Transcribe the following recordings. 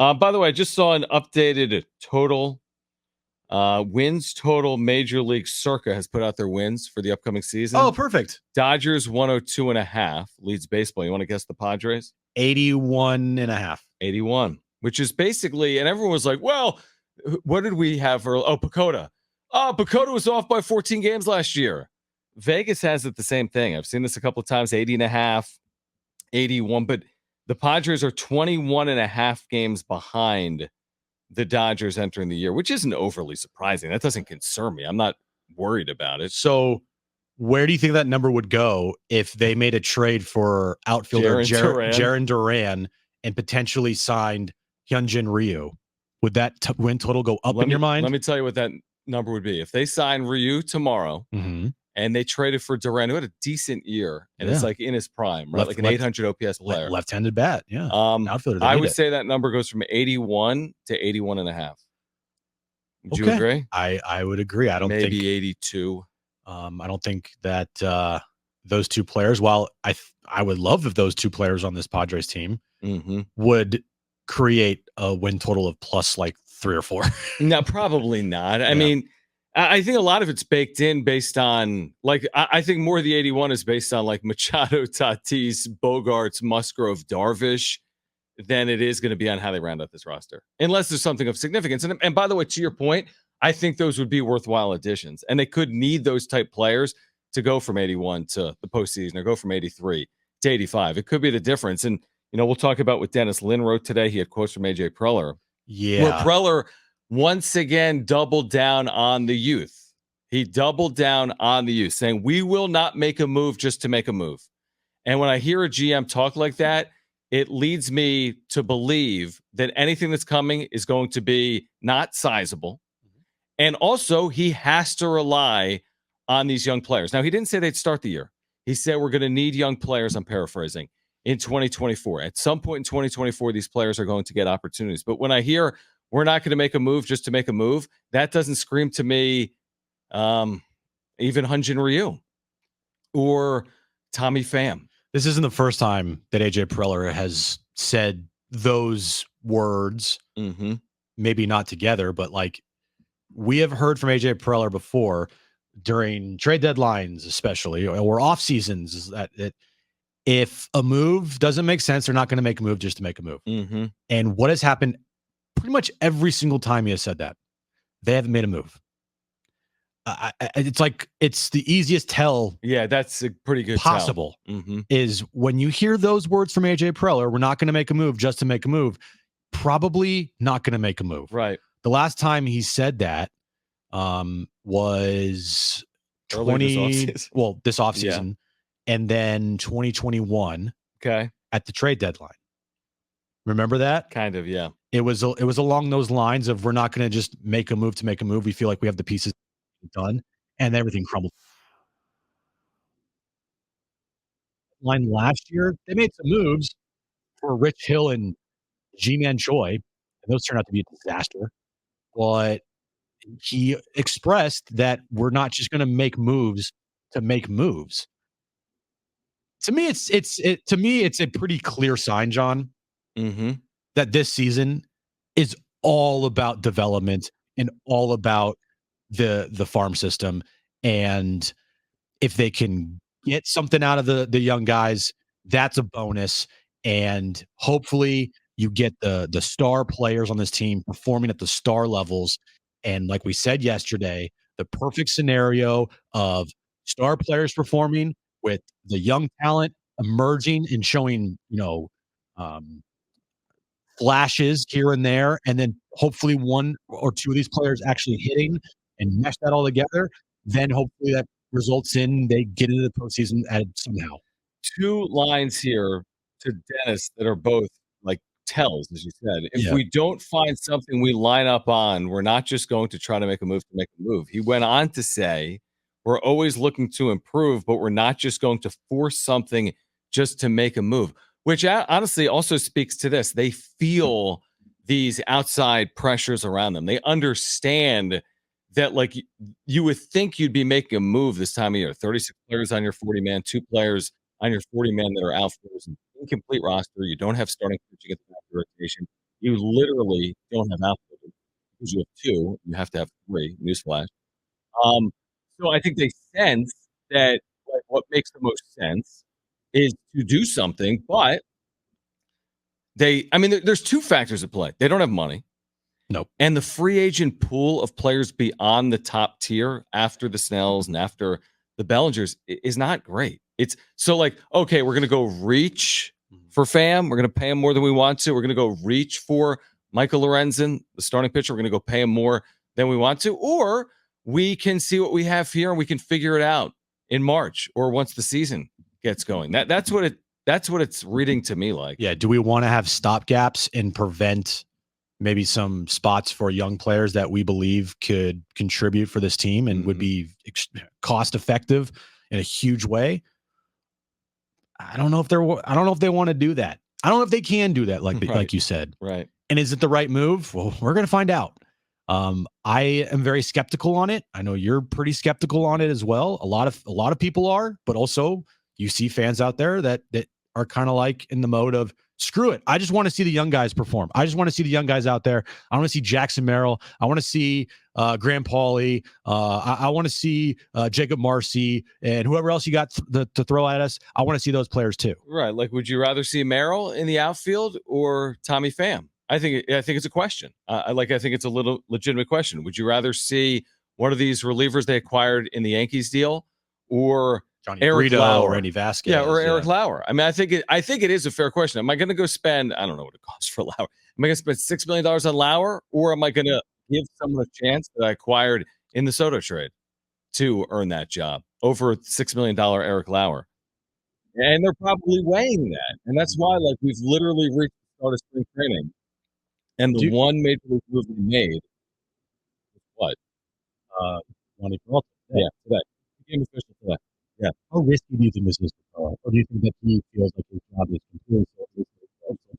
By the way, I just saw an updated total. Wins total. Major League Circa has put out their wins for the upcoming season. Oh, perfect. Dodgers 102.5 leads baseball. You want to guess the Padres? 81.5. 81, which is basically, and everyone was like, well, what did we have for, Pacoda. Pacoda was off by 14 games last year. Vegas has it the same thing. I've seen this a couple of times, 80.5, 81, but the Padres are 21.5 games behind the Dodgers entering the year, which isn't overly surprising. That doesn't concern me. I'm not worried about it. So where do you think that number would go if they made a trade for outfielder Jarren Duran and potentially signed Hyunjin Ryu? Would that win total go up in your mind? Let me tell you what that number would be. If they sign Ryu tomorrow and they traded for Duran, who had a decent year, and it's like in his prime, right? Like an 800 OPS player. Left-handed bat, yeah. Outfielder. I would say that number goes from 81 to 81.5. Would you agree? I would agree. I don't think maybe 82. I don't think that those two players, while I would love if those two players on this Padres team would create a win total of plus like 3 or 4. No, probably not. I mean, I think a lot of it's baked in based on, like, I think more of the 81 is based on like Machado, Tatis, Bogarts, Musgrove, Darvish than it is going to be on how they round out this roster, unless there's something of significance. And by the way, to your point, I think those would be worthwhile additions, and they could need those type players to go from 81 to the postseason or go from 83 to 85. It could be the difference. And, we'll talk about what Dennis Lin wrote today. He had quotes from AJ Preller. Yeah. Where Preller once again doubled down on the youth. He doubled down on the youth, saying, we will not make a move just to make a move. And when I hear a GM talk like that, it leads me to believe that anything that's coming is going to be not sizable. And also, he has to rely on these young players. Now, he didn't say they'd start the year. He said we're going to need young players, I'm paraphrasing, in 2024. At some point in 2024, these players are going to get opportunities. But when I hear we're not going to make a move just to make a move, that doesn't scream to me even Hyunjin Ryu or Tommy Pham. This isn't the first time that AJ Preller has said those words. Maybe not together, but like we have heard from AJ Preller before during trade deadlines, especially, or off seasons, is that if a move doesn't make sense, they're not going to make a move just to make a move. And what has happened pretty much every single time he has said that, they haven't made a move. It's like it's the easiest tell. Yeah, that's a pretty good possible is when you hear those words from AJ Preller, we're not going to make a move just to make a move. Probably not going to make a move. Right. The last time he said that was this offseason, and then 2021. Okay. At the trade deadline. Remember that? Kind of, yeah. It was along those lines of we're not going to just make a move to make a move. We feel like we have the pieces done, and everything crumbled. Line last year, they made some moves for Rich Hill and G-Man Choi, and those turned out to be a disaster. But he expressed that we're not just going to make moves to make moves. To me, it's a pretty clear sign, John, that this season is all about development and all about the farm system. And if they can get something out of the young guys, that's a bonus. And hopefully you get the star players on this team performing at the star levels. And like we said yesterday, the perfect scenario of star players performing with the young talent emerging and showing, flashes here and there, and then hopefully one or two of these players actually hitting and mesh that all together. Then hopefully that results in they get into the postseason somehow. Two lines here to Dennis that are both like tells, as you said. If we don't find something we line up on, we're not just going to try to make a move to make a move. He went on to say, we're always looking to improve, but we're not just going to force something just to make a move, which honestly also speaks to this. They feel these outside pressures around them. They understand that, like, you would think you'd be making a move this time of year. 36 players on your 40-man, 2 players on your 40-man that are outfielders, an incomplete roster. You don't have starting pitching at the back of the rotation. You literally don't have outfielders because you have 2. You have to have 3. Newsflash. Um, so I think they sense that, like, what makes the most sense is to do something, but I mean, there's 2 factors at play. They don't have money, Nope. and the free agent pool of players beyond the top tier after the Snells and after the Bellingers is not great. It's so like, okay, we're gonna go reach for Pham. We're gonna pay him more than we want to. We're gonna go reach for Michael Lorenzen, the starting pitcher. We're gonna go pay him more than we want to, or we can see what we have here and we can figure it out in March or once the season gets going. That's what it's reading to me like. Yeah. Do we want to have stopgaps and prevent maybe some spots for young players that we believe could contribute for this team and would be cost effective in a huge way? I don't know if they want to do that. I don't know if they can do that, like you said. Right. And is it the right move? Well, we're going to find out. I am very skeptical on it. I know you're pretty skeptical on it as well. A lot of people are, but also you see fans out there that are kind of like in the mode of screw it. I just want to see the young guys perform. I just want to see the young guys out there. I want to see Jackson Merrill. I want to see Graham Pauley. I want to see Jacob Marcy and whoever else you got to throw at us. I want to see those players too. Right. Like, would you rather see Merrill in the outfield or Tommy Pham? I think it's a question. I think it's a little legitimate question. Would you rather see one of these relievers they acquired in the Yankees deal or Johnny Eric Brito, Lauer, Randy Vasquez, or Eric Lauer? I mean, I think it is a fair question. Am I going to go spend? I don't know what it costs for Lauer. Am I going to spend $6 million on Lauer, or am I going to give someone a chance that I acquired in the Soto trade to earn that job over $6 million Eric Lauer? And they're probably weighing that, and that's why, like, we've literally reached the start of spring training, and the one major league move we made was what? Johnny Peralta. Yeah, today. Became official today. Yeah. How risky do you think this is for Peralta? Or do you think that he feels like his job is completely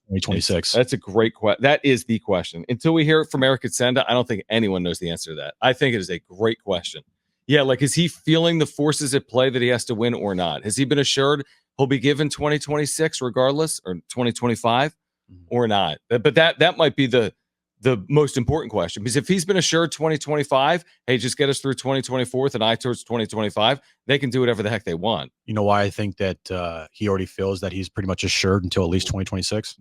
2026? That's a great question. That is the question. Until we hear it from Eric Katsenda, I don't think anyone knows the answer to that. I think it is a great question. Yeah, like, is he feeling the forces at play that he has to win or not? Has he been assured he'll be given 2026 regardless, or 2025 or not? But that might be the most important question, because if he's been assured 2025, hey, just get us through 2024 with an eye towards 2025, they can do whatever the heck they want. You know why I think that he already feels that he's pretty much assured until at least 2026?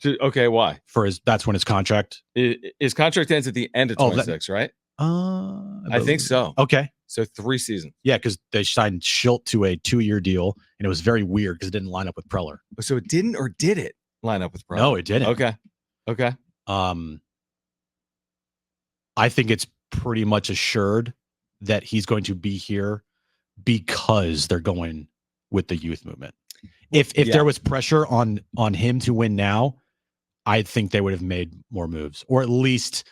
Okay, why? That's when his contract ends at the end of 26, right? I think so. Okay. So 3 seasons. Yeah, because they signed Schilt to a 2-year deal, and it was very weird because it didn't line up with Preller. So it didn't, or did it line up with Preller? No, it didn't. Okay. I think it's pretty much assured that he's going to be here because they're going with the youth movement. If there was pressure on him to win now, I think they would have made more moves, or at least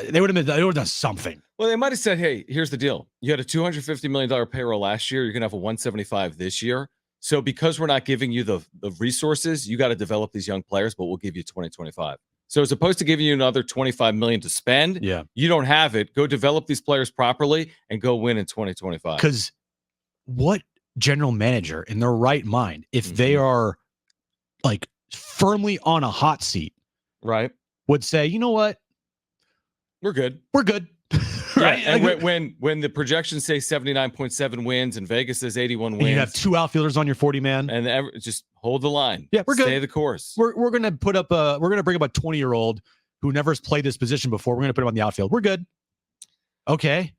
they would have done something. Well, they might have said, hey, here's the deal. You had a $250 million payroll last year. You're going to have a 175 this year. So because we're not giving you the resources, you got to develop these young players, but we'll give you 2025. So as opposed to giving you another $25 million to spend, you don't have it. Go develop these players properly and go win in 2025. Because what general manager in their right mind, if they are like firmly on a hot seat, right, would say, you know what? We're good. Right. Yeah, and when the projections say 79.7 wins and Vegas says 81 wins, and you have 2 outfielders on your 40-man, and just hold the line. Yeah, we're good. Stay the course. We're gonna bring up a 20-year-old who never has played this position before. We're gonna put him on the outfield. We're good. Okay.